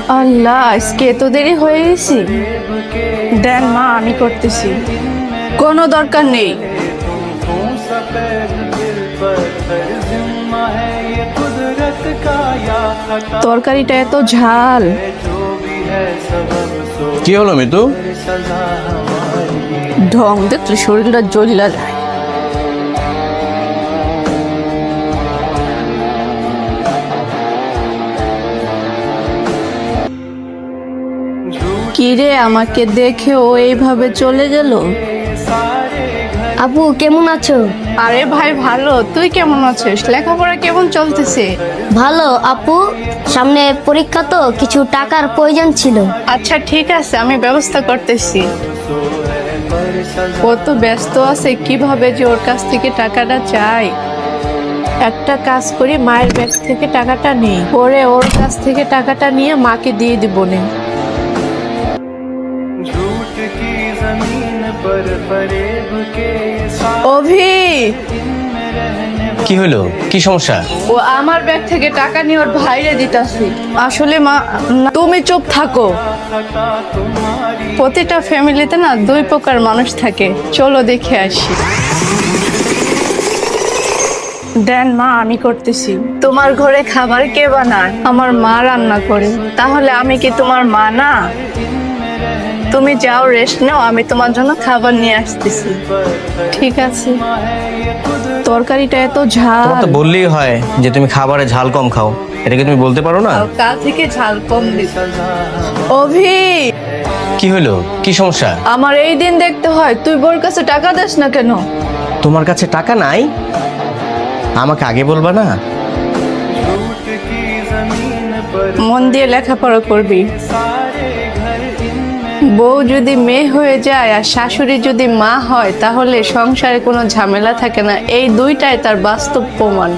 আল্লাহ, আজকে এত দেরি হয়ে গেছি। দেন মা, আমি করতেছি। কোনো দরকার নেই। তরকারিটা এত ঝাল। কি হলো মিতু? ঢং দেখলে শরীরটা জ্বলা যায়। কিরে, আমাকে দেখে ও এইভাবে চলে গেল? আপু কেমন আছো? আরে ভাই ভালো, তুই কেমন আছিস? লেখাপড়া কেমন চলতেছে? ভালো আপু, সামনে পরীক্ষা তো কিছু টাকার প্রয়োজন ছিল। আচ্ছা ঠিক আছে, আমি ব্যবস্থা করতেছি। ও তো ব্যস্ত আছে, কিভাবে যে ওর কাছ থেকে টাকাটা চাই। একটা কাজ করি, মায়ের ব্যাগ থেকে টাকাটা নেই, পরে ওর কাছ থেকে টাকাটা নিয়ে মাকে দিয়ে দিব নে। অভি, কি হলো? কি সমস্যা? ও আমার ব্যাগ থেকে টাকা নিয়ে ওর ভাইরে দিতাছি। আসলে মা, তুমি চুপ থাকো। প্রতিটা ফ্যামিলিতে না দুই প্রকার মানুষ থাকে, চলো দেখে আসি। দেন মা, আমি করতেছি। তোমার ঘরে খাবার কে বানায়? আমার মা রান্না করে। তাহলে আমি কি তোমার মা না? তুমি যাও, রেস্ট নাও, আমি তোমার জন্য খাবার নিয়ে আসতেছি। ঠিক আছে। তরকারিটা এত ঝাল। তোমার তো বললেই হয় যে তুমি খাবারে ঝাল কম খাও, এটা কি তুমি বলতে পারো না? কাল থেকে ঝাল কম দিবে। অভি, কি হলো? কি সমস্যা? আমার এই দিন দেখতে হয়, তুই বোর কাছে টাকা দিস না কেন? তোমার কাছে টাকা নাই? আমাকে আগে বলবা না? মন দিয়ে লেখাপড়া করবি। বউ যদি মেয়ে হয়ে যায় আর শাশুড়ি যদি মা হয়, তাহলে সংসারে কোনো ঝামেলা থাকে না। এই দুইটাই তার বাস্তব প্রমাণ।